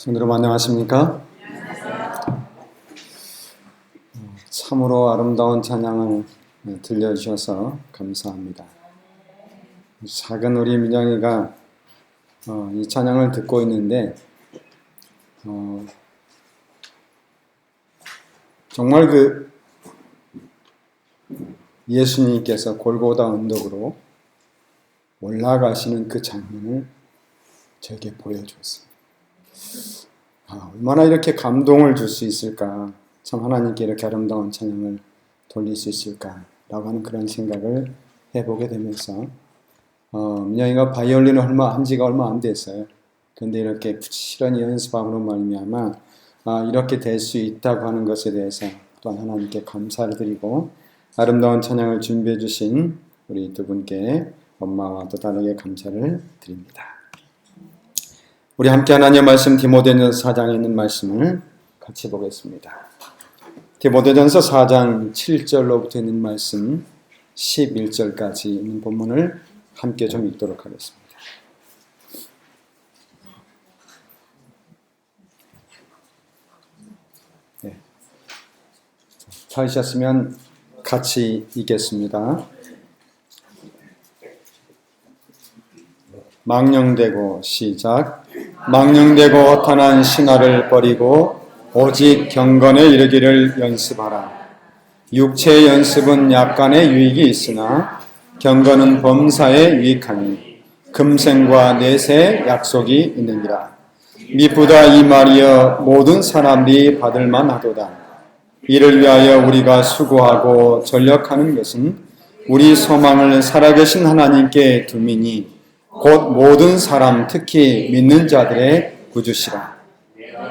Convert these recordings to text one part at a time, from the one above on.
성도님 안녕하십니까? 참으로 아름다운 찬양을 들려주셔서 감사합니다. 작은 우리 민영이가 이 찬양을 듣고 있는데 정말 그 예수님께서 골고다 언덕으로 올라가시는 그 장면을 저에게 보여주었습니다. 얼마나 이렇게 감동을 줄 수 있을까, 참 하나님께 이렇게 아름다운 찬양을 돌릴 수 있을까 라고 하는 그런 생각을 해보게 되면서 민영이가 바이올린을 한 지가 얼마 안 됐어요. 그런데 이렇게 부지런히 연습함으로 말미암아 이렇게 될 수 있다고 하는 것에 대해서 또한 하나님께 감사를 드리고 아름다운 찬양을 준비해 주신 우리 두 분께 엄마와 또 다르게 감사를 드립니다. 우리 함께 하나님의 말씀 디모데전서 4장에 있는 말씀을 같이 보겠습니다. 디모데전서 4장 7절로부터 있는 말씀 11절까지 있는 본문을 함께 좀 읽도록 하겠습니다. 네. 찾으셨으면 같이 읽겠습니다. 망령되고 시작. 망령되고 허탄한 신화를 버리고 오직 경건에 이르기를 연습하라. 육체의 연습은 약간의 유익이 있으나 경건은 범사에 유익하니 금생과 내세의 약속이 있느니라. 미쁘다 이 말이여 모든 사람들이 받을 만하도다. 이를 위하여 우리가 수고하고 전력하는 것은 우리 소망을 살아계신 하나님께 둠이니 곧 모든 사람 특히 믿는 자들의 구주시라.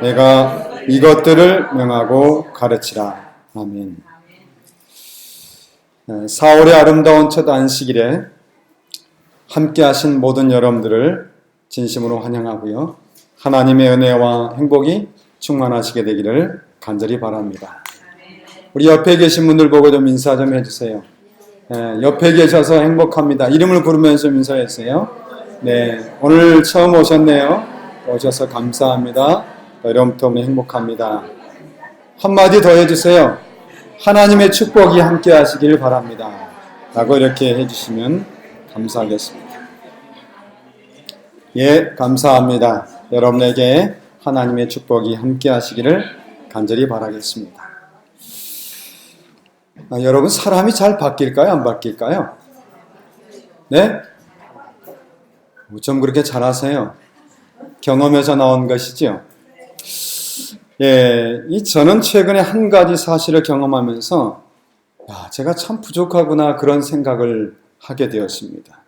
내가 이것들을 명하고 가르치라. 아멘. 4월의 아름다운 첫 안식일에 함께 하신 모든 여러분들을 진심으로 환영하고요. 하나님의 은혜와 행복이 충만하시게 되기를 간절히 바랍니다. 우리 옆에 계신 분들 보고 좀 인사 좀 해주세요. 옆에 계셔서 행복합니다. 이름을 부르면서 인사했어요. 네, 오늘 처음 오셨네요. 오셔서 감사합니다. 여러분 때문에 행복합니다. 한마디 더 해주세요. 하나님의 축복이 함께 하시길 바랍니다. 라고 이렇게 해주시면 감사하겠습니다. 예, 감사합니다. 여러분에게 하나님의 축복이 함께 하시기를 간절히 바라겠습니다. 여러분, 사람이 잘 바뀔까요? 안 바뀔까요? 네? 어쩜 그렇게 잘하세요? 경험에서 나온 것이죠. 예, 저는 최근에 한 가지 사실을 경험하면서 제가 참 부족하구나 그런 생각을 하게 되었습니다.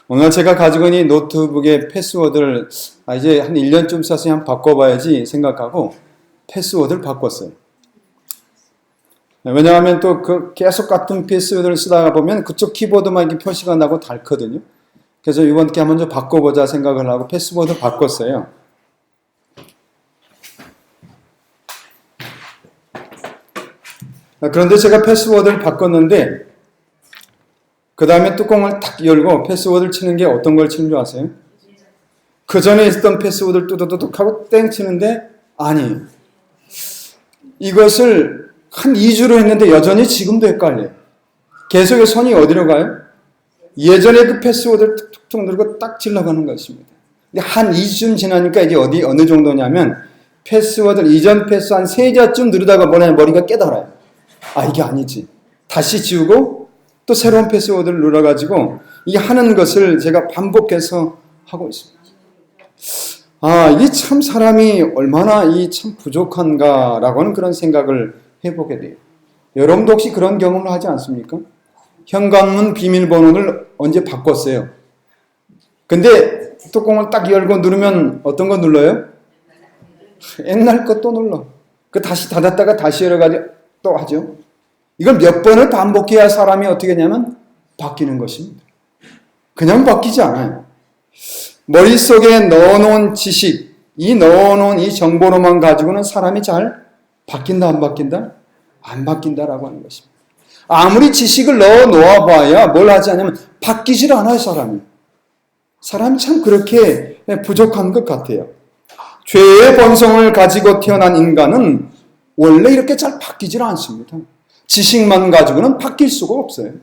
오늘 제가 가지고 있는 이 노트북의 패스워드를 이제 한 1년쯤 써서 한번 바꿔봐야지 생각하고 패스워드를 바꿨어요. 왜냐하면 또 계속 같은 패스워드를 쓰다가 보면 그쪽 키보드만 이렇게 표시가 나고 닳거든요. 그래서 이번 게 한번 좀 바꿔보자 생각을 하고 패스워드를 바꿨어요. 그런데 제가 패스워드를 바꿨는데 그 다음에 뚜껑을 탁 열고 패스워드를 치는 게 어떤 걸 치는 줄 아세요? 그 전에 있었던 패스워드를 뚜두두둑 하고 땡 치는데 아니, 이것을 한 2주로 했는데 여전히 지금도 헷갈려요. 계속 손이 어디로 가요? 예전에 그 패스워드를 툭툭 누르고 딱 질러가는 것입니다. 근데 한 2주쯤 지나니까 이제 어느 정도냐면 패스워드를 이전 패스 한 3자쯤 누르다가 머리가 깨달아요. 이게 아니지. 다시 지우고 또 새로운 패스워드를 눌러가지고 이 하는 것을 제가 반복해서 하고 있습니다. 이게 참 사람이 얼마나 참 부족한가라고 하는 그런 생각을 해보게 돼요. 여러분도 혹시 그런 경험을 하지 않습니까? 현관문 비밀번호를 언제 바꿨어요. 근데 뚜껑을 딱 열고 누르면 어떤 거 눌러요? 옛날 거 또 눌러. 다시 닫았다가 다시 열어가지고 또 하죠. 이걸 몇 번을 반복해야 사람이 어떻게 하냐면 바뀌는 것입니다. 그냥 바뀌지 않아요. 머릿속에 넣어놓은 지식, 넣어놓은 이 정보로만 가지고는 사람이 잘 바뀐다, 안 바뀐다? 안 바뀐다라고 하는 것입니다. 아무리 지식을 넣어 놓아봐야 뭘 하지 않냐면 바뀌질 않아요, 사람이. 사람이 참 그렇게 부족한 것 같아요. 죄의 본성을 가지고 태어난 인간은 원래 이렇게 잘 바뀌질 않습니다. 지식만 가지고는 바뀔 수가 없어요.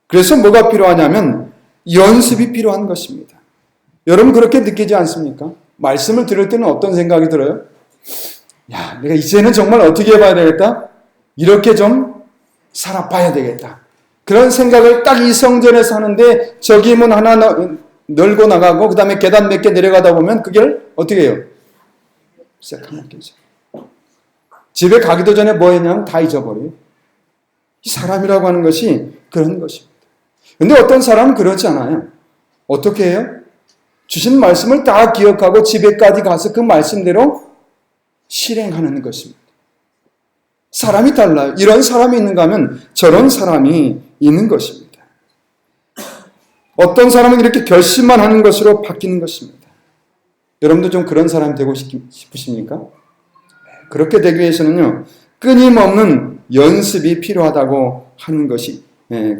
그래서 뭐가 필요하냐면 연습이 필요한 것입니다. 여러분 그렇게 느끼지 않습니까? 말씀을 들을 때는 어떤 생각이 들어요? 내가 이제는 정말 어떻게 해봐야 되겠다? 이렇게 좀 살아봐야 되겠다. 그런 생각을 딱 이 성전에서 하는데 저기 문 하나 널고 나가고 그 다음에 계단 몇 개 내려가다 보면 그게 어떻게 해요? 새카맣게져. 집에 가기도 전에 뭐 했냐면 다 잊어버려요. 이 사람이라고 하는 것이 그런 것입니다. 근데 어떤 사람은 그렇지 않아요. 어떻게 해요? 주신 말씀을 다 기억하고 집에까지 가서 그 말씀대로 실행하는 것입니다. 사람이 달라요. 이런 사람이 있는가 하면 저런 사람이 있는 것입니다. 어떤 사람은 이렇게 결심만 하는 것으로 바뀌는 것입니다. 여러분도 좀 그런 사람이 되고 싶으십니까? 그렇게 되기 위해서는요, 끊임없는 연습이 필요하다고 하는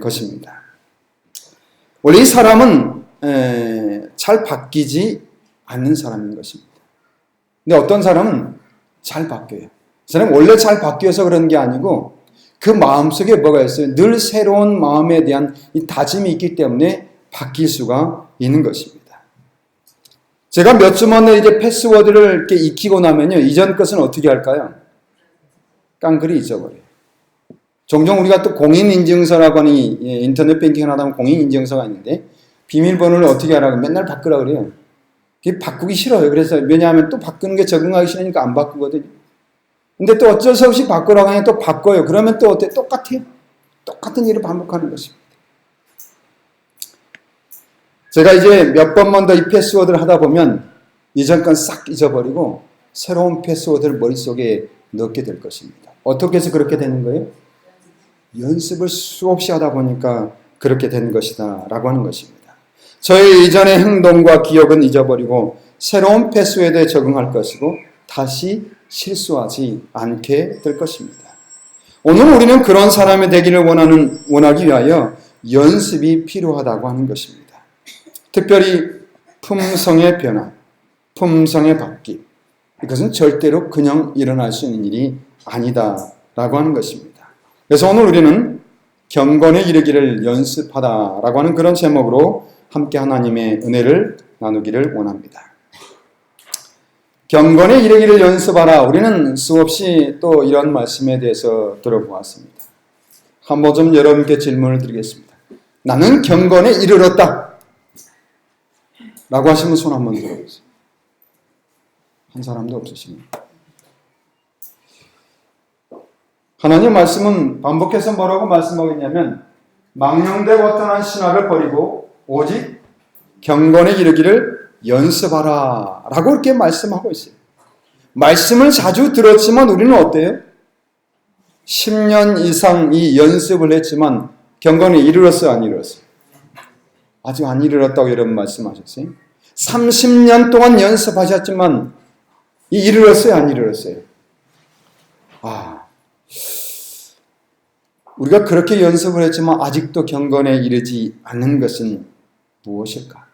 것입니다. 원래 이 사람은 잘 바뀌지 않는 사람인 것입니다. 근데 어떤 사람은 잘 바뀌어요. 그 사람은 원래 잘 바뀌어서 그런 게 아니고 그 마음속에 뭐가 있어요? 늘 새로운 마음에 대한 이 다짐이 있기 때문에 바뀔 수가 있는 것입니다. 제가 몇 주 만에 이제 패스워드를 이렇게 익히고 나면요, 이전 것은 어떻게 할까요? 깡그리 잊어버려요. 종종 우리가 또 공인인증서라고 하는 인터넷 뱅킹을 하다 보면 공인인증서가 있는데 비밀번호를 어떻게 하라고 맨날 바꾸라 그래요. 그게 바꾸기 싫어요. 그래서 왜냐하면 또 바꾸는 게 적응하기 싫으니까 안 바꾸거든요. 근데 또 어쩔 수 없이 바꾸라고 하면 또 바꿔요. 그러면 또 어때? 똑같아요. 똑같은 일을 반복하는 것입니다. 제가 이제 몇 번만 더 이 패스워드를 하다 보면 이전 건 싹 잊어버리고 새로운 패스워드를 머릿속에 넣게 될 것입니다. 어떻게 해서 그렇게 되는 거예요? 연습을 수없이 하다 보니까 그렇게 된 것이다 라고 하는 것입니다. 저의 이전의 행동과 기억은 잊어버리고 새로운 패스워드에 적응할 것이고 다시 실수하지 않게 될 것입니다. 오늘 우리는 그런 사람이 되기를 원하기 위하여 연습이 필요하다고 하는 것입니다. 특별히 품성의 변화, 품성의 바뀜, 이것은 절대로 그냥 일어날 수 있는 일이 아니다라고 하는 것입니다. 그래서 오늘 우리는 경건에 이르기를 연습하다라고 하는 그런 제목으로 함께 하나님의 은혜를 나누기를 원합니다. 경건에 이르기를 연습하라. 우리는 수없이 또 이런 말씀에 대해서 들어보았습니다. 한번 좀 여러분께 질문을 드리겠습니다. 나는 경건에 이르렀다 라고 하시면 손 한번 들어보세요. 한 사람도 없으십니까? 하나님 말씀은 반복해서 뭐라고 말씀하고 있냐면 망령되고 어떠한 신화를 버리고 오직 경건에 이르기를 연습하라 라고 이렇게 말씀하고 있어요. 말씀을 자주 들었지만 우리는 어때요? 10년 이상 이 연습을 했지만 경건에 이르렀어요? 안 이르렀어요? 아직 안 이르렀다고 여러분 말씀하셨어요? 30년 동안 연습하셨지만 이르렀어요? 안 이르렀어요? 우리가 그렇게 연습을 했지만 아직도 경건에 이르지 않는 것은 무엇일까?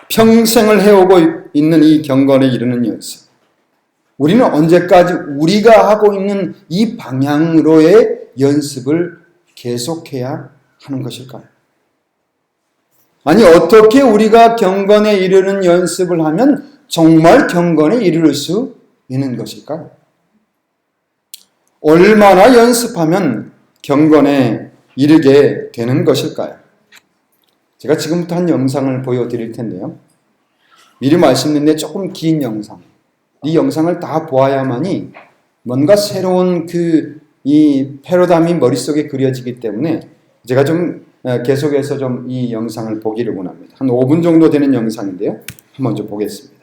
평생을 해오고 있는 이 경건에 이르는 연습. 우리는 언제까지 우리가 하고 있는 이 방향으로의 연습을 계속해야 하는 것일까요? 아니, 어떻게 우리가 경건에 이르는 연습을 하면 정말 경건에 이르를 수 있는 것일까요? 얼마나 연습하면 경건에 이르게 되는 것일까요? 제가 지금부터 한 영상을 보여드릴 텐데요. 미리 말씀드렸는데 조금 긴 영상. 이 영상을 다 보아야만이 뭔가 새로운 이 패러다임이 머릿속에 그려지기 때문에 제가 좀 계속해서 좀 이 영상을 보기를 원합니다. 한 5분 정도 되는 영상인데요. 한번 좀 보겠습니다.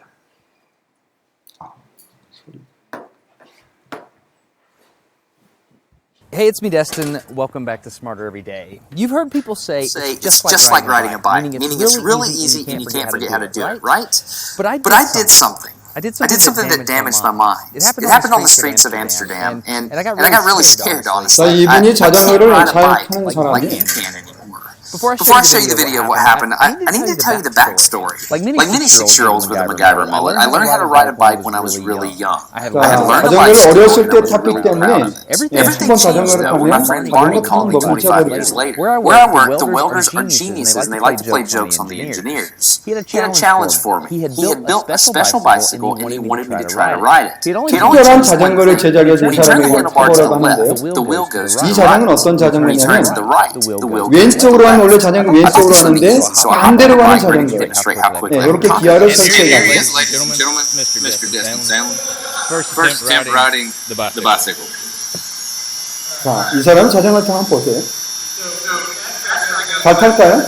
Hey, it's me, Destin. Welcome back to Smarter Every Day. You've heard people say it's just like riding a bike, meaning it's really easy and you can't forget how to do it, right? But I did something. I did something that damaged my mind. It happened on the streets of Amsterdam, and I got really scared, honestly. 자, 이분이 자전거를 잘 타는 like 사람이 you can anymore. Before I show you the video of what happened, I need to tell you the backstory. Like many 6-year-olds with a MacGyver mullet, I learned how to ride a bike when I was really young. I had learned a 자전거를 bicycle 어렸을 and 때 I was 탔기 really 때문에 proud of it. Everything changed though when my friend Barney called me 25 years later. Where I worked, the welders are geniuses and they like to play jokes on the engineers. He had a challenge for me. He had built a special bicycle and he wanted me to try to ride it. He had only 특별한 changed one 자전거를 thing. 제작해 준 When you turn 사람이 the 이걸 handlebar to 타보라고 the left, 하는데 the wheel goes to 이 the 자전거는 right. 어떤 When you turn to 자전거냐면 the right, the wheel goes to the 왼쪽으로 하는 원래 자전거 왼쪽으로 하는데 반대로 가는 자전거. 이렇게 기아를 설치해가지고 Gentlemen, Mr. Destin Sandlin. First attempt riding the bicycle. 자, 이 사람 자전거 타면 한번 보세요. 잘 탈까요?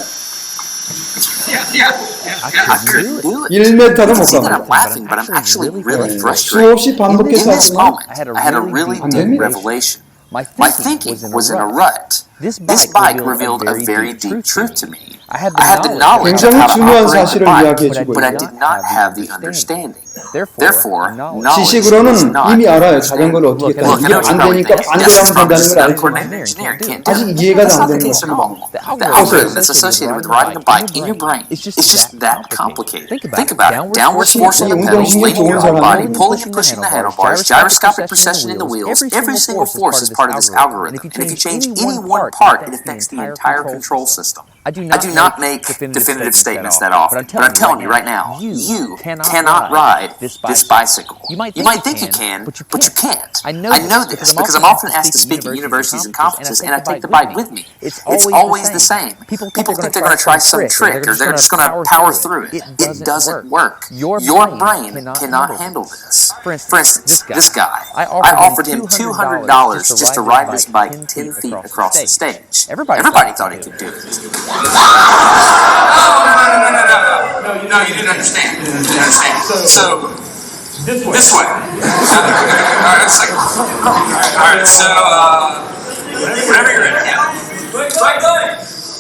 I couldn't do it. 1m도 못 See that 갑니다. I'm laughing, but I'm actually really frustrated. 수없이 In 반복해서 this 하지만 moment, I had a really 안 deep 됩니다. revelation. My thinking was in a rut. This bike revealed a very deep truth to me. I had the knowledge of 굉장히 how to 중요한 operate the 사실을 bike, 이야기해주고 but I 있어요. did not have the understanding. Therefore, knowledge was 지식으로는 not 이미 알아요. 자전거를 어떻게 Look, 타는지. 이게 I know 안 you 되니까 know 반대로 하면 된다는 걸 I'm a 알지만 coordinated engineer, can't do 아직 it. 이해가 That's 안 not the 되는 case at all. 것입니다. The algorithm that's associated with riding a bike in your brain is just that complicated. Think about it. Downward force on the pedals, leaning your whole body, pulling and pushing the handlebars, gyroscopic precession in the wheels. Every single force is part of this algorithm. And if you change any one part, it affects the entire control system. I do not make definitive statements that often, but I'm telling you right now, you cannot ride this bicycle. You might think you can, but you can't. I know this because I'm often asked to speak at universities and conferences, and I take the bike with me. It's always the same. People think they're going to try some trick, or they're just going to power through it. It doesn't work. Your brain cannot handle this. For instance, this guy, I offered him $200 just to ride this bike 10 feet across the stage. Everybody thought he could do it. No, you didn't understand. So, this way. Alright, so, whenever you're ready. Yeah.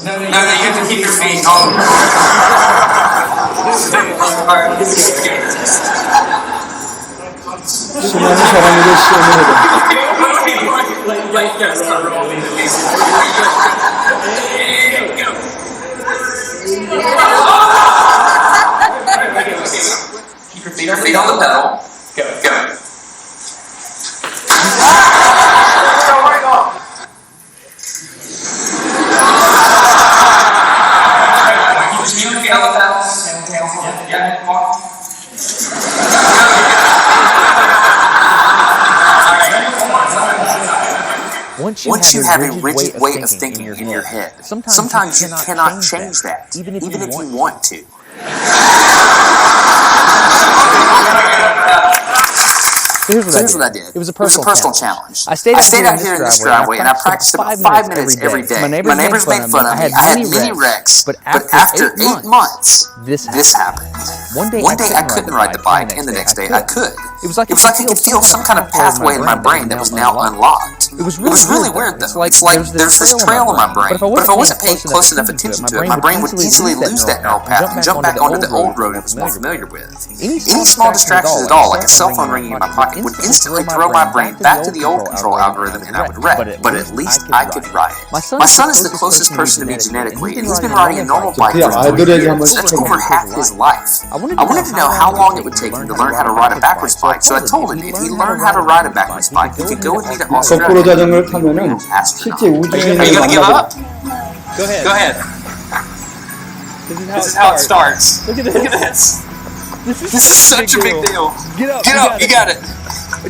No, you have to keep your feet on. 수많은 사람에게 시험을 해봐. Keep your feet on the pedal. Go. Once you have a rigid way of thinking in your head, sometimes you cannot change that, even if you want to. Here's what I did. It was a personal challenge. I stayed out here in this driveway and I practiced about 5 minutes every day. My neighbors made fun of me. I had many wrecks, but after 8 months, this happened. One day I couldn't ride the bike, and the next day I could. It was like I could feel some kind of pathway in my brain that was now unlocked. It was really weird though. It's like there's this trail in my brain, but if I wasn't paying close enough attention to it, my brain would easily lose that neural path and jump back onto the old road I was more familiar with. Any small distractions at all, like a cell phone ringing in my pocket, would instantly throw my brain back to the old control algorithm and I would wreck. But at least I could ride it. My son is the closest person to me genetically, and he's been riding a normal bike for that's over half his life. I wanted to know how long it would take him to learn how to ride a backwards bike, so I told him if he learned how to ride a backwards bike, he could go with me to Australia. 거꾸로 자전거를 타면은 실제 우주인을 Are you gonna give up? Go ahead. This is how it starts. Look at this. This is such a big deal. Get up, you got it.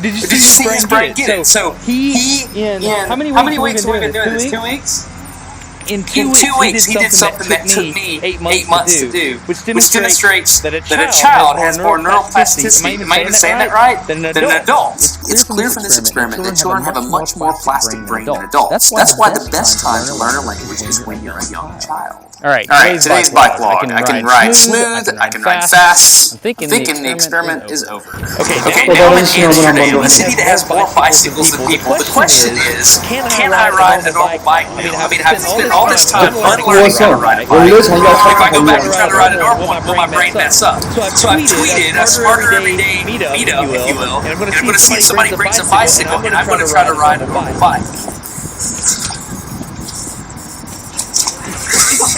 Did you see his brain get it? So he in how many weeks have we been doing this? 2 weeks? In 2 weeks, he did something that took me 8 months to do, which demonstrates that a child has more neuroplasticity, am I even saying that right, than an adult. It's clear from this experiment that children have a much more plastic brain than adults. That's why the best time to learn a language is when you're a young child. All right, today's bike log. I can ride smooth, I can ride fast. I'm thinking the experiment is over. Okay, now I'm in Amsterdam, a city that has more bicycles than people. The question is, can I ride a normal bike now? I mean, I've spent all this time unlearning how to ride a bike. If I go back and try to ride a normal one, will my brain mess up? So I've tweeted a Smarter Everyday meetup, if you will, and I'm going to see if somebody brings a bicycle, and I'm going to try to ride a normal bike.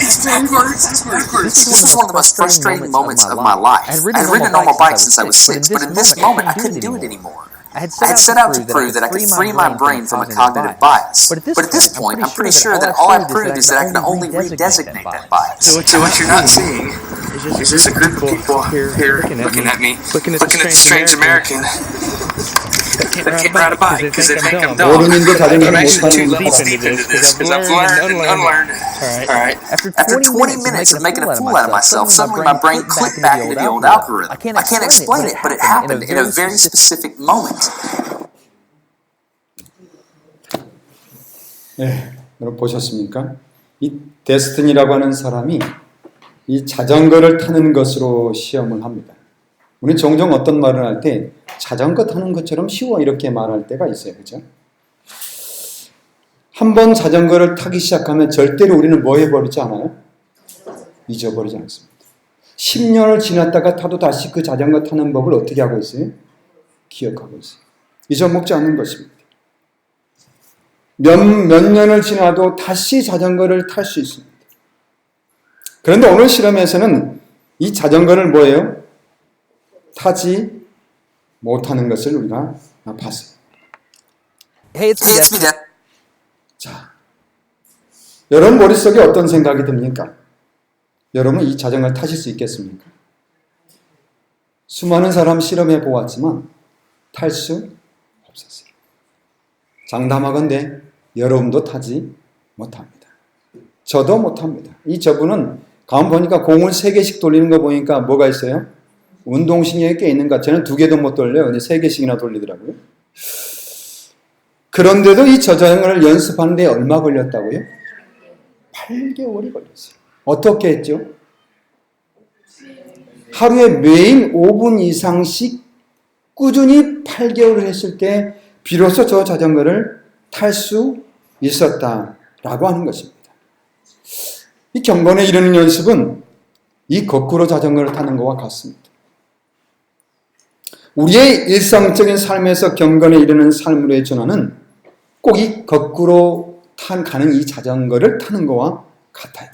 It's backwards. This was one of the most frustrating moments of my life. I had ridden a normal bike since I was 6, but in this moment I couldn't do it anymore. I had set out to prove that I could free my brain from a cognitive bias. But at this point, I'm pretty sure that all I've proved is that I can only redesignate that bias. So what you're not seeing is just a group of people here looking at me, looking at the strange American that can't ride a bike because they think I'm dumb. I'm actually 2 levels deep into this because I've learned and unlearned. Alright. After 20 minutes of making a fool out of myself, suddenly my brain clicked back into the old algorithm. I can't explain it, but it happened in a very specific moment. 네, 여러분 보셨습니까? 이 데스틴이라고 하는 사람이 이 자전거를 타는 것으로 시험을 합니다. 우리 종종 어떤 말을 할 때 자전거 타는 것처럼 쉬워 이렇게 말할 때가 있어요. 그죠? 한번 자전거를 타기 시작하면 절대로 우리는 뭐 해버리지 않아요? 잊어버리지 않습니다. 10년을 지났다가 타도 다시 그 자전거 타는 법을 어떻게 하고 있어요? 기억하고 있어요. 잊어먹지 않는 것입니다. 몇 년을 지나도 다시 자전거를 탈 수 있습니다. 그런데 오늘 실험에서는 이 자전거를 뭐예요? 타지 못하는 것을 우리가 봤어요. Hey, it's me, Dad. 자, 여러분 머릿속에 어떤 생각이 듭니까? 여러분 이 자전거를 타실 수 있겠습니까? 수많은 사람 실험해 보았지만 탈 수 없었어요. 장담하건대 여러분도 타지 못합니다. 저도 못합니다. 저분은 가만 보니까 공을 3개씩 돌리는 거 보니까 뭐가 있어요? 운동신경이 꽤 있는 것 같아요. 저는 2개도 못 돌려요. 근데 3개씩이나 돌리더라고요. 그런데도 이 자전거를 연습하는데 얼마 걸렸다고요? 8개월이 걸렸어요. 어떻게 했죠? 하루에 매일 5분 이상씩 꾸준히 8개월을 했을 때 비로소 저 자전거를 탈 수 있었다라고 하는 것입니다. 이 경건에 이르는 연습은 이 거꾸로 자전거를 타는 것과 같습니다. 우리의 일상적인 삶에서 경건에 이르는 삶으로의 전환은 꼭 이 거꾸로 가는 이 자전거를 타는 것과 같아요.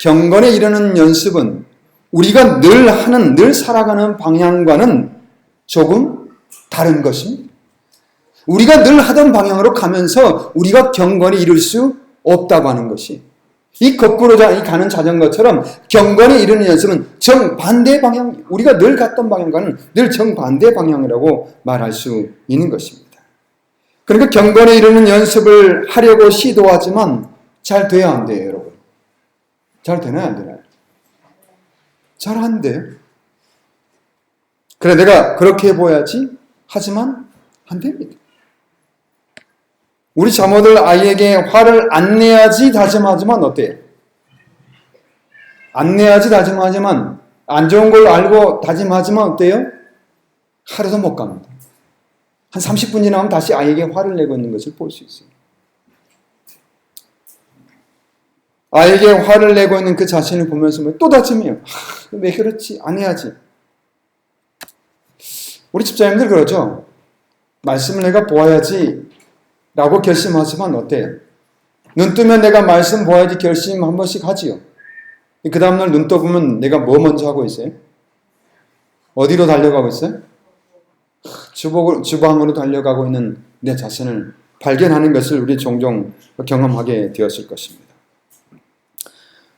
경건에 이르는 연습은 우리가 늘 살아가는 방향과는 조금 다른 것입니다. 우리가 늘 하던 방향으로 가면서 우리가 경건에 이룰 수 없다고 하는 것이, 이 거꾸로 가는 자전거처럼 경건에 이르는 연습은 정반대 방향, 우리가 늘 갔던 방향과는 늘 정반대 방향이라고 말할 수 있는 것입니다. 그러니까 경건에 이르는 연습을 하려고 시도하지만 잘 돼야 안 돼요, 여러분? 잘 되나요, 안 되나요? 잘 안 돼요. 그래, 내가 그렇게 해보야지. 하지만 안 됩니다. 우리 자모들 아이에게 화를 안 내야지 다짐하지만 어때요? 안 내야지 다짐하지만, 안 좋은 걸 알고 다짐하지만 어때요? 하루도 못 갑니다. 한 30분 지나면 다시 아이에게 화를 내고 있는 것을 볼 수 있어요. 아이에게 화를 내고 있는 그 자신을 보면서 또 다짐해요. 왜 그렇지? 안 해야지. 우리 집사님들 그러죠. 말씀을 내가 보아야지 라고 결심하지만 어때요? 눈 뜨면 내가 말씀 보아야지 결심 한 번씩 하지요. 그 다음날 눈 떠보면 내가 뭐 먼저 하고 있어요? 어디로 달려가고 있어요? 주방으로 달려가고 있는 내 자신을 발견하는 것을 우리 종종 경험하게 되었을 것입니다.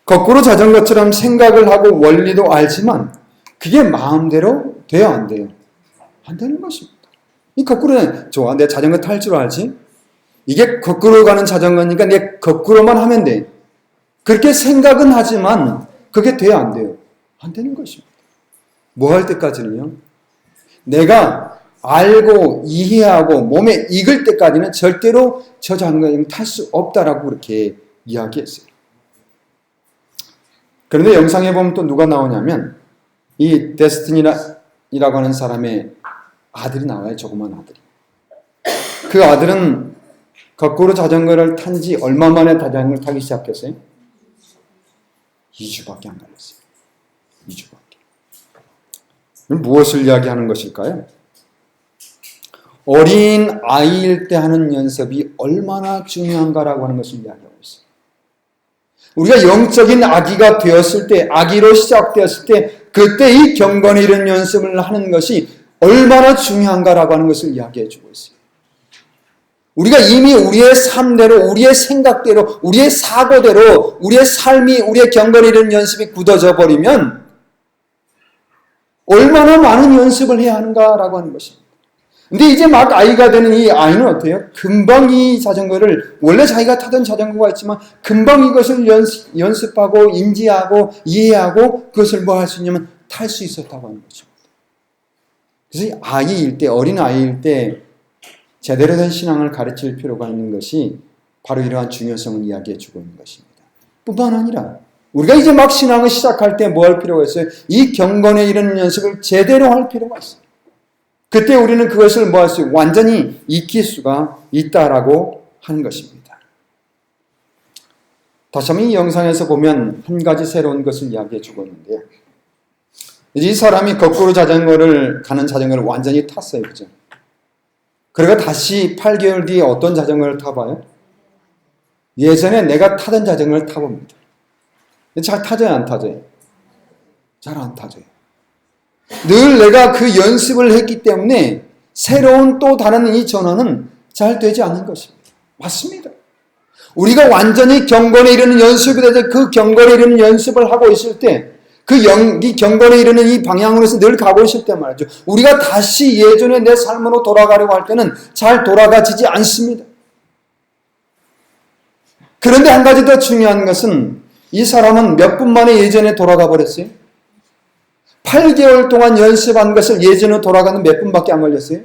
거꾸로 자전거처럼 생각을 하고 원리도 알지만 그게 마음대로 돼야 안 돼요? 안 되는 것입니다. 이 거꾸로는 좋아, 내 자전거 탈 줄 알지? 이게 거꾸로 가는 자전거니까 내 거꾸로만 하면 돼. 그렇게 생각은 하지만 그게 돼야 안 돼요? 안 되는 것입니다. 뭐 할 때까지는요? 내가 알고 이해하고 몸에 익을 때까지는 절대로 저 자전거는 탈 수 없다라고 그렇게 이야기했어요. 그런데 영상에 보면 또 누가 나오냐면 이 데스틴이라고 하는 사람의 아들이 나와요. 조그만 아들이. 그 아들은 거꾸로 자전거를 탄 지 얼마 만에 자전거를 타기 시작했어요? 2주밖에 안 걸렸어요. 2주밖에. 무엇을 이야기하는 것일까요? 어린 아이일 때 하는 연습이 얼마나 중요한가라고 하는 것을 이야기하고 있어요. 우리가 영적인 아기가 되었을 때, 아기로 시작되었을 때, 그때 이 경건에 이른 연습을 하는 것이 얼마나 중요한가라고 하는 것을 이야기해 주고 있어요. 우리가 이미 우리의 삶대로, 우리의 생각대로, 우리의 사고대로, 우리의 삶이, 우리의 경건에 이른 연습이 굳어져 버리면 얼마나 많은 연습을 해야 하는가라고 하는 것입니다. 근데 이제 막 아이가 되는 이 아이는 어때요? 금방 이 자전거를, 원래 자기가 타던 자전거가 있지만 금방 이것을 연습하고 인지하고 이해하고 그것을 뭐 할 수 있냐면 탈 수 있었다고 하는 것입니다. 그래서 아이일 때, 어린 아이일 때 제대로 된 신앙을 가르칠 필요가 있는 것이 바로 이러한 중요성을 이야기해 주고 있는 것입니다. 뿐만 아니라 우리가 이제 막 신앙을 시작할 때 뭐 할 필요가 있어요? 이 경건에 이르는 연습을 제대로 할 필요가 있어요. 그때 우리는 그것을 뭐 할 수 있어요? 완전히 익힐 수가 있다라고 하는 것입니다. 다시 한번 이 영상에서 보면 한 가지 새로운 것을 이야기해 주고 있는데요. 이 사람이 거꾸로 가는 자전거를 완전히 탔어요. 그죠? 그러고 다시 8개월 뒤에 어떤 자전거를 타봐요? 예전에 내가 타던 자전거를 타봅니다. 잘 타져요, 안 타져요? 잘 안 타져요. 늘 내가 그 연습을 했기 때문에 새로운 또 다른 이 전환은 잘 되지 않는 것입니다. 맞습니다. 우리가 완전히 경건에 이르는 연습이 돼서 그 경건에 이르는 연습을 하고 있을 때, 이 경건에 이르는 이 방향으로서 늘 가고 있을 때 말이죠. 우리가 다시 예전의 내 삶으로 돌아가려고 할 때는 잘 돌아가지지 않습니다. 그런데 한 가지 더 중요한 것은 이 사람은 몇 분 만에 예전에 돌아가 버렸어요. 8개월 동안 연습한 것을 예전으로 돌아가는 몇 분밖에 안 걸렸어요?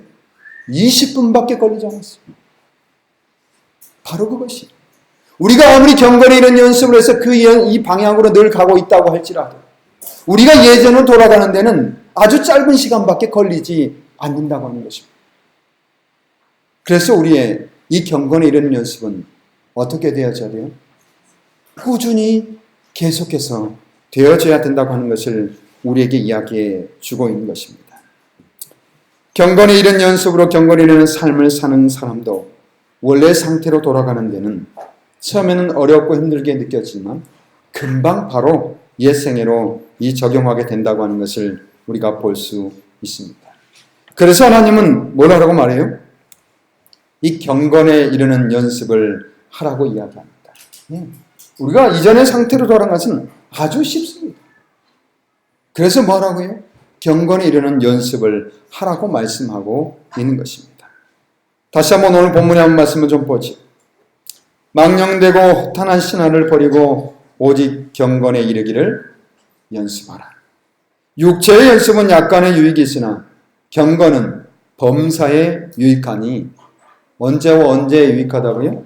20분밖에 걸리지 않았어요. 바로 그것이. 우리가 아무리 경건에 이런 연습을 해서 이 방향으로 늘 가고 있다고 할지라도 우리가 예전으로 돌아가는 데는 아주 짧은 시간밖에 걸리지 않는다고 하는 것입니다. 그래서 우리의 이 경건에 이르는 연습은 어떻게 되어져야 돼요? 꾸준히 계속해서 되어져야 된다고 하는 것을 우리에게 이야기해 주고 있는 것입니다. 경건에 이른 연습으로 경건에 이르는 삶을 사는 사람도 원래 상태로 돌아가는 데는 처음에는 어렵고 힘들게 느껴지지만 금방 바로 옛 생애로 적용하게 된다고 하는 것을 우리가 볼 수 있습니다. 그래서 하나님은 뭘 하라고 말해요? 이 경건에 이르는 연습을 하라고 이야기합니다. 우리가 이전의 상태로 돌아간 것은 아주 쉽습니다. 그래서 뭐라고요? 경건에 이르는 연습을 하라고 말씀하고 있는 것입니다. 다시 한번 오늘 본문의 한 말씀을 좀 보죠. 망령되고 허탄한 신화를 버리고 오직 경건에 이르기를 연습하라. 육체의 연습은 약간의 유익이 있으나 경건은 범사에 유익하니 언제와 언제에 유익하다고요?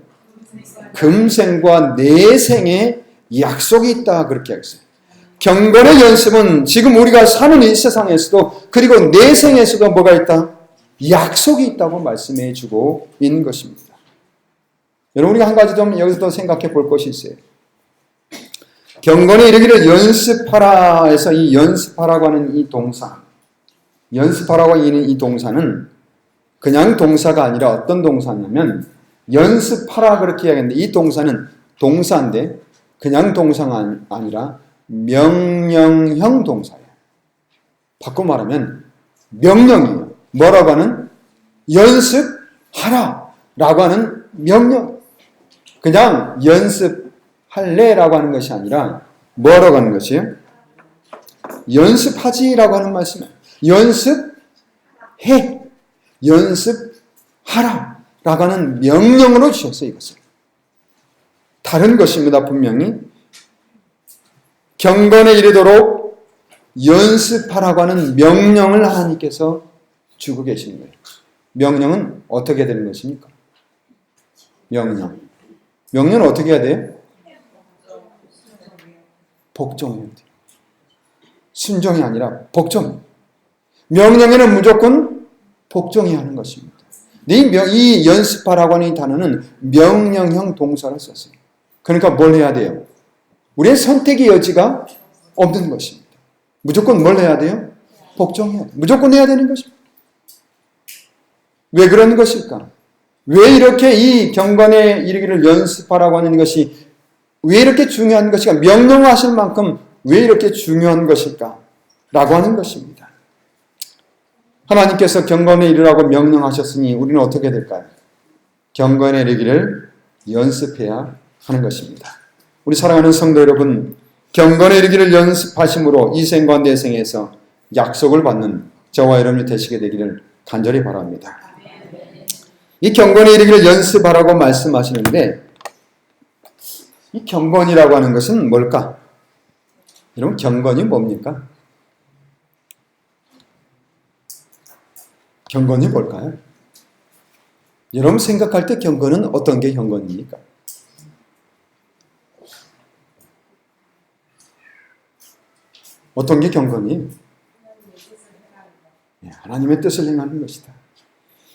금생과 내생에 약속이 있다 그렇게 했어요. 경건의 연습은 지금 우리가 사는 이 세상에서도 그리고 내생에서도 뭐가 있다? 약속이 있다고 말씀해 주고 있는 것입니다. 여러분 우리가 한 가지 좀 여기서 더 생각해 볼 것이 있어요. 경건에 이르기를 연습하라 해서 이 연습하라고 하는 이 동사, 연습하라고 하는 이 동사는 그냥 동사가 아니라 어떤 동사냐면 연습하라 그렇게 이야기하는데 이 동사는 동사인데 그냥 동사가 아니라 명령형 동사예요. 바꿔 말하면 명령이에요. 뭐라고 하는? 연습하라 라고 하는 명령. 그냥 연습할래 라고 하는 것이 아니라 뭐라고 하는 것이에요? 연습하지 라고 하는 말씀이에요. 연습해. 연습하라 라고 하는 명령으로 주셨어요. 이것을. 다른 것입니다. 분명히. 경건에 이르도록 연습하라고 하는 명령을 하나님께서 주고 계시는 거예요. 명령은 어떻게 되는 것입니까? 명령은 어떻게 해야 돼요? 복종해야 돼요. 순종이 아니라 복종. 명령에는 무조건 복종해야 하는 것입니다. 이 연습하라고 하는 이 단어는 명령형 동사를 썼어요. 그러니까 뭘 해야 돼요? 우리의 선택의 여지가 없는 것입니다. 무조건 뭘 해야 돼요? 복종해야 돼요. 무조건 해야 되는 것입니다. 왜 그런 것일까? 왜 이렇게 이 경건에 이르기를 연습하라고 하는 것이 왜 이렇게 중요한 것일까? 명령하실 만큼 왜 이렇게 중요한 것일까? 라고 하는 것입니다. 하나님께서 경건에 이르라고 명령하셨으니 우리는 어떻게 될까요? 경건에 이르기를 연습해야 하는 것입니다. 우리 사랑하는 성도 여러분, 경건에 이르기를 연습하심으로 이 생과 내생에서 약속을 받는 저와 여러분이 되시게 되기를 간절히 바랍니다. 이 경건에 이르기를 연습하라고 말씀하시는데 이 경건이라고 하는 것은 뭘까? 여러분 경건이 뭡니까? 경건이 뭘까요? 여러분 생각할 때 경건은 어떤 게 경건입니까? 어떤 게 경건이에요? 하나님의 뜻을 행하는 것이다.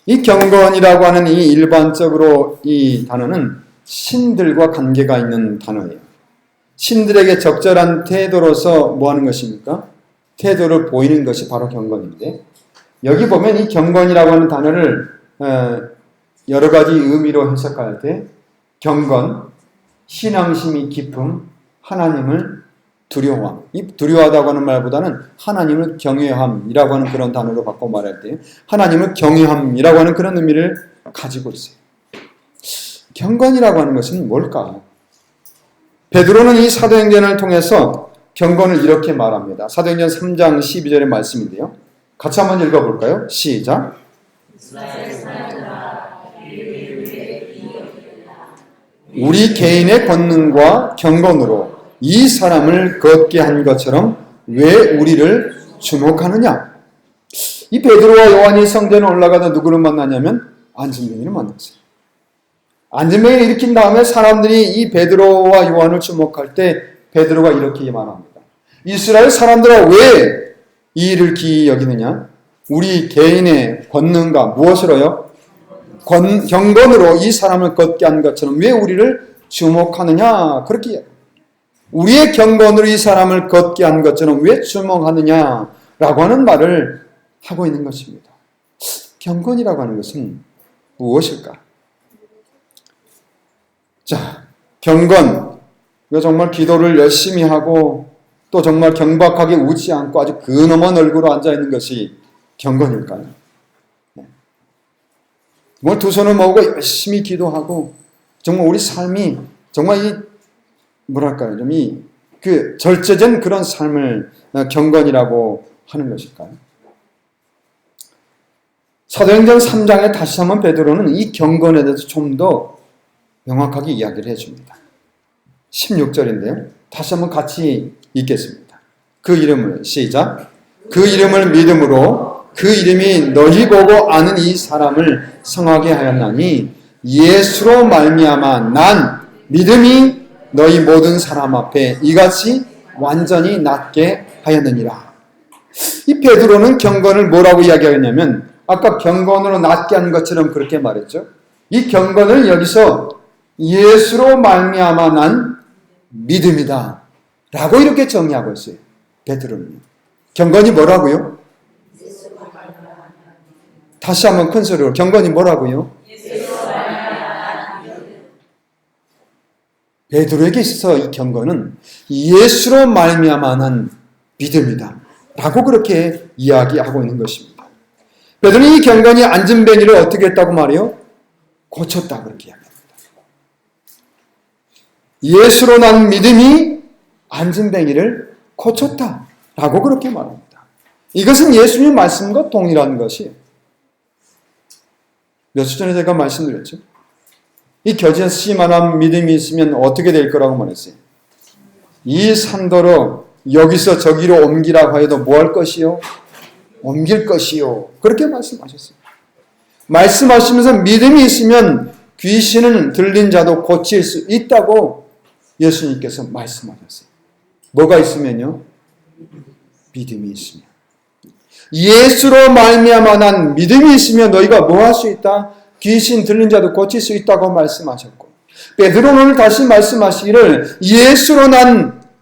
이 경건이라고 하는 이 일반적으로 이 단어는 신들과 관계가 있는 단어예요. 신들에게 적절한 태도로서 뭐 하는 것입니까? 태도를 보이는 것이 바로 경건인데 여기 보면 이 경건이라고 하는 단어를 여러 가지 의미로 해석할 때 경건, 신앙심이 깊음, 하나님을 두려워함. 이 두려워하다고 하는 말보다는 하나님을 경외함이라고 하는 그런 단어로 바꿔 말할 때 하나님을 경외함이라고 하는 그런 의미를 가지고 있어요. 경건이라고 하는 것은 뭘까? 베드로는 이 사도행전을 통해서 경건을 이렇게 말합니다. 사도행전 3장 12절의 말씀인데요. 같이 한번 읽어볼까요? 시작. 우리 개인의 권능과 경건으로 이 사람을 걷게 한 것처럼 왜 우리를 주목하느냐? 이 베드로와 요한이 성전에 올라가다 누구를 만나냐면 안진뱅이를 만났어요. 안진뱅이를 일으킨 다음에 사람들이 이 베드로와 요한을 주목할 때 베드로가 이렇게 말합니다. 이스라엘 사람들아 왜 이 일을 기이 여기느냐? 우리 개인의 권능과 무엇으로요? 경건으로 이 사람을 걷게 한 것처럼 왜 우리를 주목하느냐? 그렇게 우리의 경건으로 이 사람을 걷게 한 것처럼 왜 주목하느냐? 라고 하는 말을 하고 있는 것입니다. 경건이라고 하는 것은 무엇일까? 자, 경건. 이거 정말 기도를 열심히 하고 또 정말 경박하게 웃지 않고 아주 근엄한 얼굴로 앉아있는 것이 경건일까요? 뭐 두 손을 모으고 열심히 기도하고 정말 우리 삶이 정말 이 뭐랄까요? 좀 그 절제된 그런 삶을 경건이라고 하는 것일까요? 사도행전 3장에 다시 한번 베드로는 이 경건에 대해서 좀 더 명확하게 이야기를 해줍니다. 16절인데요. 다시 한번 같이 읽겠습니다. 그 이름을 시작. 그 이름을 믿음으로 그 이름이 너희 보고 아는 이 사람을 성하게 하였나니 예수로 말미암아 난 믿음이 너희 모든 사람 앞에 이같이 완전히 낫게 하였느니라. 이 베드로는 경건을 뭐라고 이야기하냐면 아까 경건으로 낫게 한 것처럼 그렇게 말했죠. 이 경건을 여기서 예수로 말미암아 난 믿음이다 라고 이렇게 정의하고 있어요. 베드로는. 경건이 뭐라고요? 다시 한번 큰 소리로 경건이 뭐라고요? 베드로에게 있어서 이 경건은 예수로 말미암아 난 믿음이다 라고 그렇게 이야기하고 있는 것입니다. 베드로는 이 경건이 안진뱅이를 어떻게 했다고 말해요? 고쳤다 그렇게 이야기합니다. 예수로 난 믿음이 안진뱅이를 고쳤다 라고 그렇게 말합니다. 이것은 예수님 말씀과 동일한 것이에요. 며칠 전에 제가 말씀드렸죠. 이 겨지에 씨만한 믿음이 있으면 어떻게 될 거라고 말했어요. 이 산더러 여기서 저기로 옮기라고 하여도 뭐 할 것이요? 옮길 것이요. 그렇게 말씀하셨어요. 말씀하시면서 믿음이 있으면 귀신은 들린 자도 고칠 수 있다고 예수님께서 말씀하셨어요. 뭐가 있으면요? 믿음이 있으면. 예수로 말미암아 난 믿음이 있으면 너희가 뭐 할 수 있다? 귀신 들린 자도 고칠 수 있다고 말씀하셨고 베드로는 오늘 다시 말씀하시기를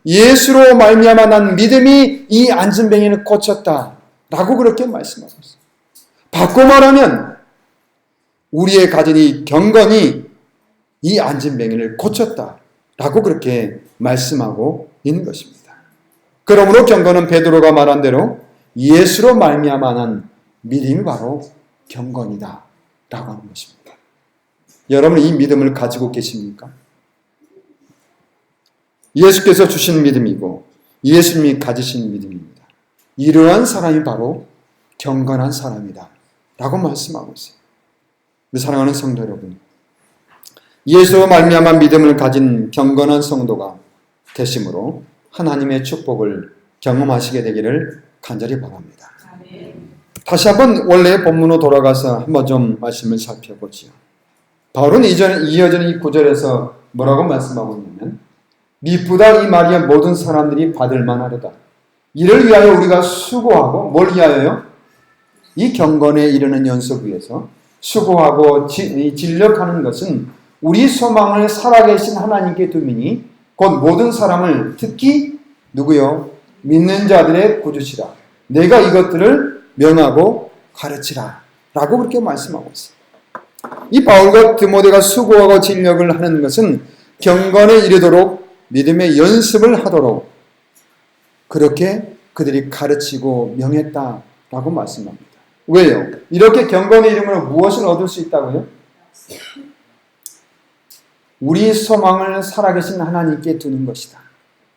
예수로 말미암아 난 믿음이 이 안진뱅이를 고쳤다 라고 그렇게 말씀하셨어요. 바꿔 말하면 우리의 가진 이 경건이 이 안진뱅이를 고쳤다 라고 그렇게 말씀하고 있는 것입니다. 그러므로 경건은 베드로가 말한 대로 예수로 말미암아 난 믿음이 바로 경건이다 라고 하는 것입니다. 여러분 이 믿음을 가지고 계십니까? 예수께서 주신 믿음이고 예수님이 가지신 믿음입니다. 이러한 사람이 바로 경건한 사람이다 라고 말씀하고 있어요. 우리 사랑하는 성도 여러분, 예수로 말미암아 믿음을 가진 경건한 성도가 되심으로 하나님의 축복을 경험하시게 되기를 간절히 바랍니다. 다시 한번 원래의 본문으로 돌아가서 한번 좀 말씀을 살펴보지요. 바울은 이어지는 이 구절에서 뭐라고 말씀하고 있냐면 미쁘다 이 말이야 모든 사람들이 받을 만하려다. 이를 위하여 우리가 수고하고 뭘 위하여요? 이 경건에 이르는 연속 위해서 수고하고 진력하는 것은 우리 소망을 살아계신 하나님께 두미니 곧 모든 사람을 특히 누구요? 믿는 자들의 구주시라. 내가 이것들을 명하고 가르치라 라고 그렇게 말씀하고 있어요. 이 바울과 디모데가 수고하고 진력을 하는 것은 경건에 이르도록 믿음의 연습을 하도록 그렇게 그들이 가르치고 명했다라고 말씀합니다. 왜요? 이렇게 경건의 이름으로 무엇을 얻을 수 있다고요? 우리 소망을 살아계신 하나님께 두는 것이다.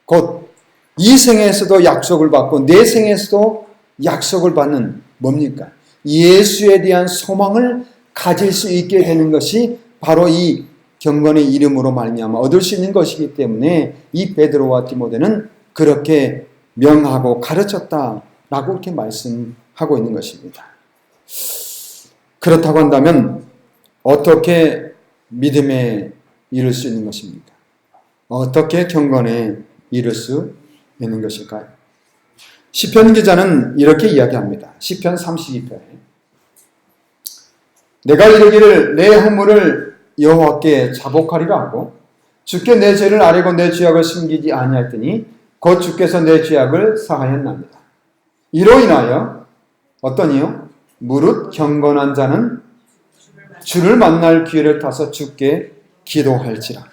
곧 이 생에서도 약속을 받고 내 생에서도 약속을 받는 뭡니까? 예수에 대한 소망을 가질 수 있게 되는 것이 바로 이 경건의 이름으로 말미암아 얻을 수 있는 것이기 때문에 이 베드로와 디모데는 그렇게 명하고 가르쳤다라고 이렇게 말씀하고 있는 것입니다. 그렇다고 한다면 어떻게 믿음에 이룰 수 있는 것입니까? 어떻게 경건에 이룰 수 있는 것일까요? 시편 기자는 이렇게 이야기합니다. 시편 32편에 내가 이르기를 내 허물을 여호와께 자복하리라 하고 주께 내 죄를 아뢰고 내 죄악을 숨기지 아니하였더니 곧 주께서 내 죄악을 사하였나이다. 이로 인하여 어떤 이요? 무릇 경건한 자는 주를 만날 기회를 타서 주께 기도할지라.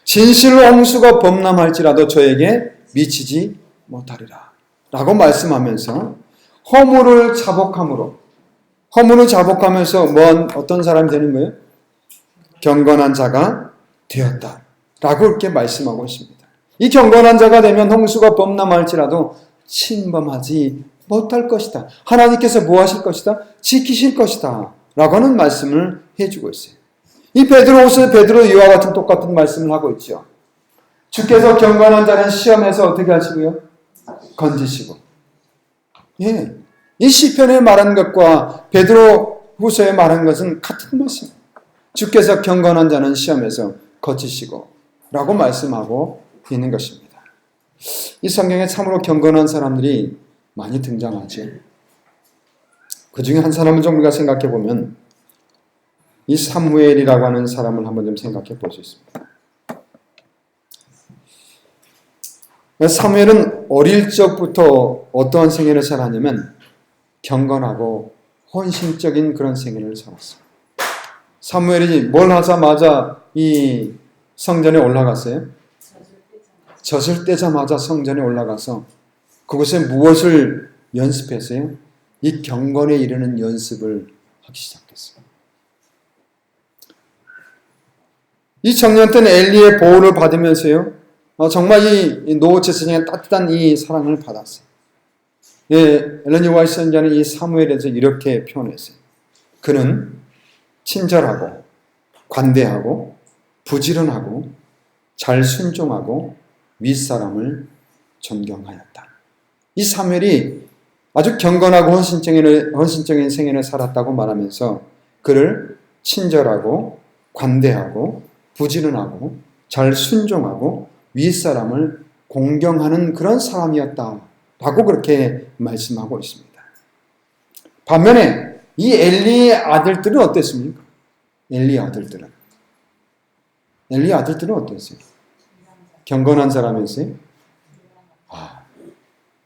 진실로 홍수가 범람할지라도 저에게 미치지 못하리라 라고 말씀하면서 허물을 자복하면서 어떤 사람이 되는 거예요? 경건한 자가 되었다 라고 이렇게 말씀하고 있습니다. 이 경건한 자가 되면 홍수가 범람할지라도 침범하지 못할 것이다. 하나님께서 뭐 하실 것이다? 지키실 것이다 라고 하는 말씀을 해주고 있어요. 이 베드로 이와 같은 똑같은 말씀을 하고 있죠. 주께서 경건한 자는 시험에서 어떻게 하시고요? 건지시고. 예, 이 시편에 말한 것과 베드로 후서에 말한 것은 같은 말씀입니다. 주께서 경건한 자는 시험에서 거치시고 라고 말씀하고 있는 것입니다. 이 성경에 참으로 경건한 사람들이 많이 등장하죠. 그 중에 한 사람을 좀 우리가 생각해 보면 이 사무엘이라고 하는 사람을 한번 좀 생각해 볼 수 있습니다. 사무엘은 어릴 적부터 어떠한 생애를 살았냐면 경건하고 헌신적인 그런 생애를 살았어요. 사무엘이 뭘 하자마자 이 성전에 올라갔어요? 젖을 떼자마자 성전에 올라가서 그곳에 무엇을 연습했어요? 이 경건에 이르는 연습을 하기 시작했어요. 이 청년 때는 엘리의 보호를 받으면서요, 정말 이 노 제사장의 따뜻한 이 사랑을 받았어요. 예, 엘렌 화이트 선지자는 이 사무엘에 대해서 이렇게 표현했어요. 그는 친절하고 관대하고 부지런하고 잘 순종하고 윗사람을 존경하였다. 이 사무엘이 아주 경건하고 헌신적인 생애를 살았다고 말하면서 그를 친절하고 관대하고 부지런하고 잘 순종하고 윗사람을 공경하는 그런 사람이었다라고 그렇게 말씀하고 있습니다. 반면에 이 엘리의 아들들은 어땠습니까? 엘리의 아들들은 어땠어요? 경건한 사람이었어요?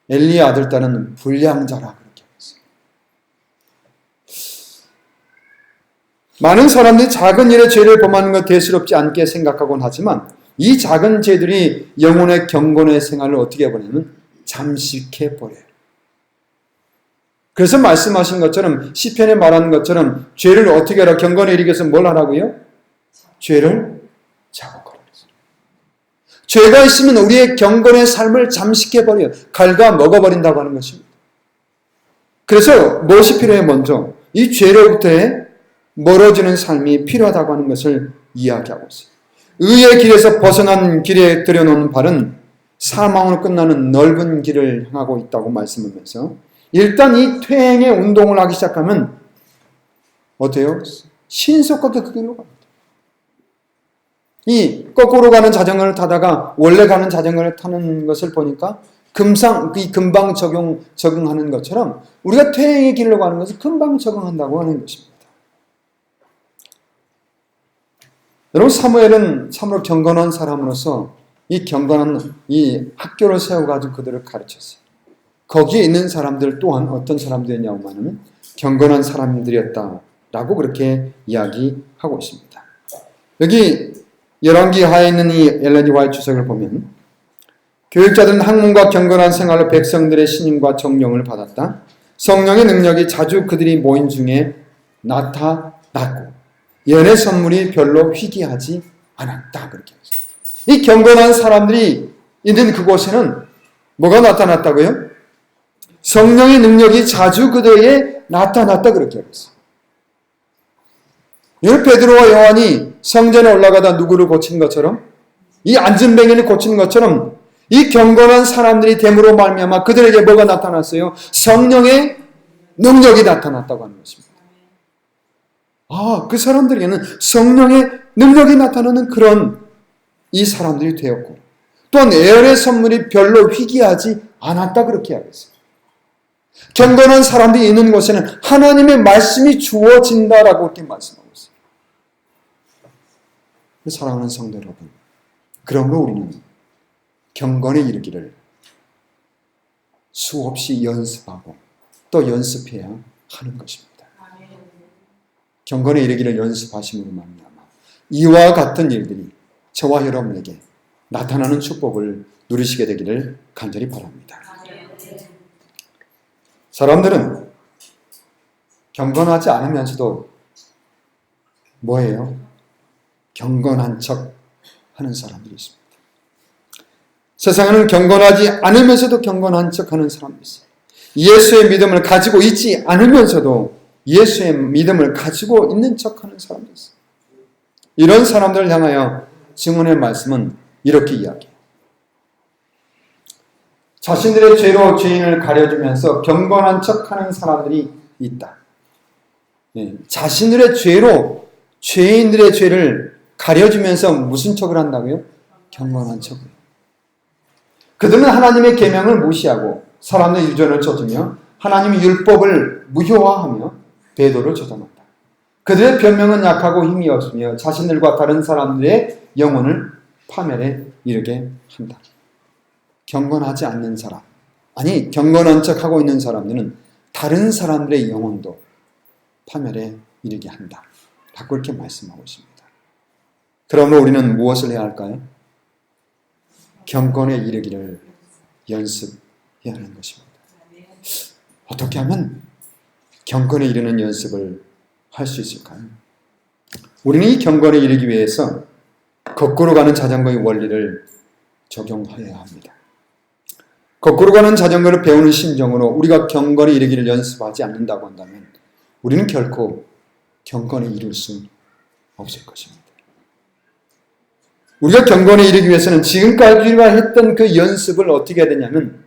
엘리의 아들딸은 불량자라 그렇게 했어요. 많은 사람들이 작은 일에 죄를 범하는 것 대수롭지 않게 생각하곤 하지만 이 작은 죄들이 영혼의 경건의 생활을 어떻게 해버리냐면 잠식해버려요. 그래서 말씀하신 것처럼 시편에 말하는 것처럼 죄를 어떻게 하라? 경건에 이르기 위해서 뭘 하라고요? 죄를 자복하라. 죄가 있으면 우리의 경건의 삶을 잠식해버려요. 갉아먹어버린다고 하는 것입니다. 그래서 무엇이 필요해? 먼저 이 죄로부터의 멀어지는 삶이 필요하다고 하는 것을 이야기하고 있어요. 의의 길에서 벗어난 길에 들여놓는 발은 사망으로 끝나는 넓은 길을 향하고 있다고 말씀하면서 일단 이 퇴행의 운동을 하기 시작하면 어때요? 신속하게 그 길로 갑니다. 이 거꾸로 가는 자전거를 타다가 원래 가는 자전거를 타는 것을 보니까 금방 적응하는 것처럼 우리가 퇴행의 길로 가는 것을 금방 적응한다고 하는 것입니다. 여러분, 사무엘은 참으로 경건한 사람으로서 이 경건한 이 학교를 세워가지고 그들을 가르쳤어요. 거기에 있는 사람들 또한 어떤 사람들이냐고 하면 경건한 사람들이었다라고 그렇게 이야기하고 있습니다. 여기 열왕기 하에 있는 이 엘렌 화이트 주석을 보면 교육자들은 학문과 경건한 생활로 백성들의 신임과 정령을 받았다. 성령의 능력이 자주 그들이 모인 중에 나타났고 연애 선물이 별로 희귀하지 않았다. 그렇게 했습니다. 이 경건한 사람들이 있는 그곳에는 뭐가 나타났다고요? 성령의 능력이 자주 그들에게 나타났다. 그렇게 했어요. 베드로와 요한이 성전에 올라가다 누구를 고친 것처럼, 이 안진뱅이를 고친 것처럼 이 경건한 사람들이 됨으로 말미암아 그들에게 뭐가 나타났어요? 성령의 능력이 나타났다고 하는 것입니다. 그 사람들에게는 성령의 능력이 나타나는 그런 이 사람들이 되었고, 또한 예언의 선물이 별로 희귀하지 않았다. 그렇게 하겠어요. 경건한 사람들이 있는 곳에는 하나님의 말씀이 주어진다라고 이렇게 말씀하고 있어요. 사랑하는 성도 여러분, 그러므로 우리는 경건에 이르기를 수없이 연습하고 또 연습해야 하는 것입니다. 경건에 이르기를 연습하심으로 말미암아 이와 같은 일들이 저와 여러분에게 나타나는 축복을 누리시게 되기를 간절히 바랍니다. 사람들은 경건하지 않으면서도 뭐예요? 경건한 척 하는 사람들이 있습니다. 세상에는 경건하지 않으면서도 경건한 척 하는 사람들이 있어요. 예수의 믿음을 가지고 있지 않으면서도 예수의 믿음을 가지고 있는 척 하는 사람들이 있어요. 이런 사람들을 향하여 증언의 말씀은 이렇게 이야기해요. 자신들의 죄로 죄인을 가려주면서 경건한 척하는 사람들이 있다. 자신들의 죄로 죄인들의 죄를 가려주면서 무슨 척을 한다고요? 경건한 척을. 그들은 하나님의 계명을 무시하고 사람의 유전을 쫓으며 하나님의 율법을 무효화하며 배도를 조장한다. 그들의 변명은 약하고 힘이 없으며 자신들과 다른 사람들의 영혼을 파멸에 이르게 한다. 경건하지 않는 사람, 아니 경건한 척하고 있는 사람들은 다른 사람들의 영혼도 파멸에 이르게 한다. 라고 이렇게 말씀하고 있습니다. 그러므로 우리는 무엇을 해야 할까요? 경건에 이르기를 연습해야 하는 것입니다. 어떻게 하면 경건에 이르는 연습을 할 수 있을까요? 우리는 이 경건에 이르기 위해서 거꾸로 가는 자전거의 원리를 적용해야 합니다. 거꾸로 가는 자전거를 배우는 심정으로 우리가 경건에 이르기를 연습하지 않는다고 한다면 우리는 결코 경건에 이룰 수 없을 것입니다. 우리가 경건에 이르기 위해서는 지금까지 우리가 했던 그 연습을 어떻게 해야 되냐면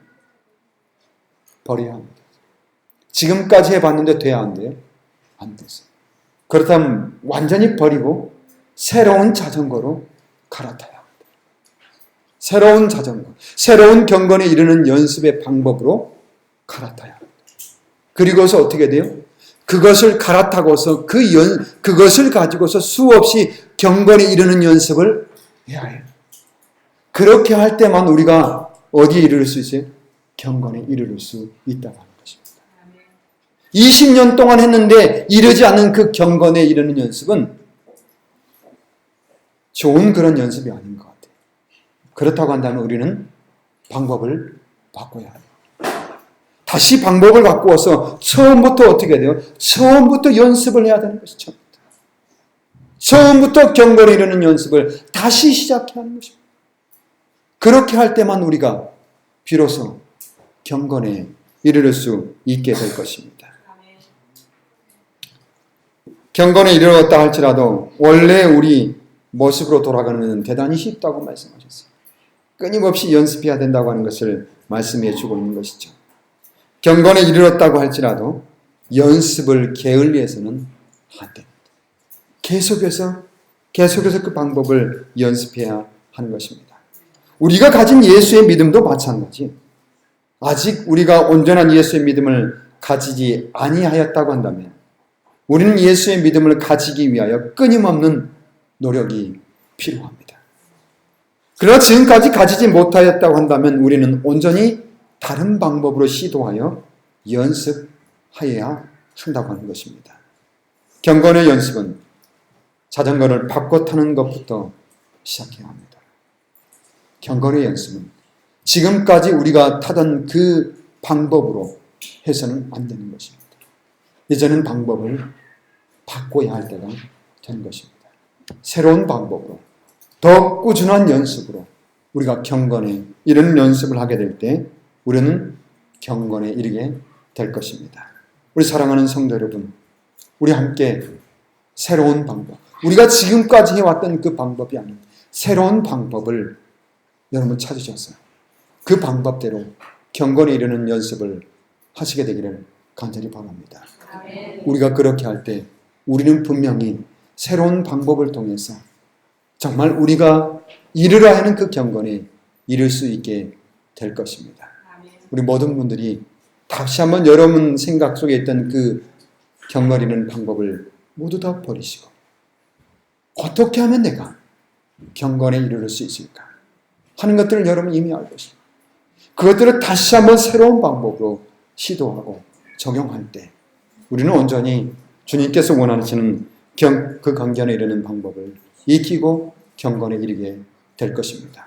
버려야 합니다. 지금까지 해봤는데 돼야 안 돼요? 안 되세요. 그렇다면 완전히 버리고 새로운 자전거로 갈아타야 합니다. 새로운 자전거, 새로운 경건에 이르는 연습의 방법으로 갈아타야 합니다. 그리고서 어떻게 돼요? 그것을 갈아타고서 그것을 가지고서 수없이 경건에 이르는 연습을 해야 해요. 그렇게 할 때만 우리가 어디에 이르를 수 있어요? 경건에 이르를 수 있다고 하는 것입니다. 20년 동안 했는데 이르지 않는 그 경건에 이르는 연습은 좋은 그런 연습이 아닌 것 같아요. 그렇다고 한다면 우리는 방법을 바꿔야 해요. 다시 방법을 바꾸어서 처음부터 어떻게 해야 돼요? 처음부터 연습을 해야 되는 것이죠. 처음부터 경건에 이르는 연습을 다시 시작해야 하는 것입니다. 그렇게 할 때만 우리가 비로소 경건에 이르를 수 있게 될 것입니다. 경건에 이르렀다 할지라도 원래 우리 모습으로 돌아가는 것은 대단히 쉽다고 말씀하셨어요. 끊임없이 연습해야 된다고 하는 것을 말씀해 주고 있는 것이죠. 경건에 이르렀다고 할지라도 연습을 게을리해서는 안 됩니다. 계속해서 그 방법을 연습해야 하는 것입니다. 우리가 가진 예수의 믿음도 마찬가지. 아직 우리가 온전한 예수의 믿음을 가지지 아니하였다고 한다면 우리는 예수의 믿음을 가지기 위하여 끊임없는 노력이 필요합니다. 그러나 지금까지 가지지 못하였다고 한다면 우리는 온전히 다른 방법으로 시도하여 연습하여야 한다고 하는 것입니다. 경건의 연습은 자전거를 바꿔 타는 것부터 시작해야 합니다. 경건의 연습은 지금까지 우리가 타던 그 방법으로 해서는 안 되는 것입니다. 이제는 방법을 바꿔야 할 때가 된 것입니다. 새로운 방법으로 더 꾸준한 연습으로 우리가 경건에 이르는 연습을 하게 될 때 우리는 경건에 이르게 될 것입니다. 우리 사랑하는 성도 여러분, 우리 함께 새로운 방법, 우리가 지금까지 해왔던 그 방법이 아닌 새로운 방법을 여러분 찾으셨어요. 그 방법대로 경건에 이르는 연습을 하시게 되기를 간절히 바랍니다. 우리가 그렇게 할 때 우리는 분명히 새로운 방법을 통해서 정말 우리가 이르려 하는 그 경건에 이룰 수 있게 될 것입니다. 우리 모든 분들이 다시 한번 여러분 생각 속에 있던 그 경건이는 방법을 모두 다 버리시고 어떻게 하면 내가 경건에 이르를 수 있을까 하는 것들을 여러분 이미 알고 있습니다. 그것들을 다시 한번 새로운 방법으로 시도하고 적용할 때 우리는 온전히 주님께서 원하시는 그 경건에 이르는 방법을 익히고 경건에 이르게 될 것입니다.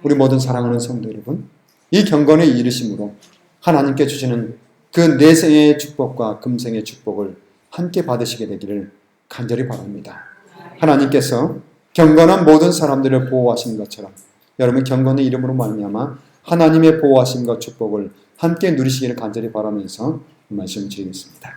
우리 모든 사랑하는 성도 여러분, 이 경건에 이르심으로 하나님께 주시는 그 내생의 축복과 금생의 축복을 함께 받으시게 되기를 간절히 바랍니다. 하나님께서 경건한 모든 사람들을 보호하신 것처럼 여러분 경건의 이름으로 말미암아 하나님의 보호하심과 축복을 함께 누리시기를 간절히 바라면서 말씀 드리겠습니다.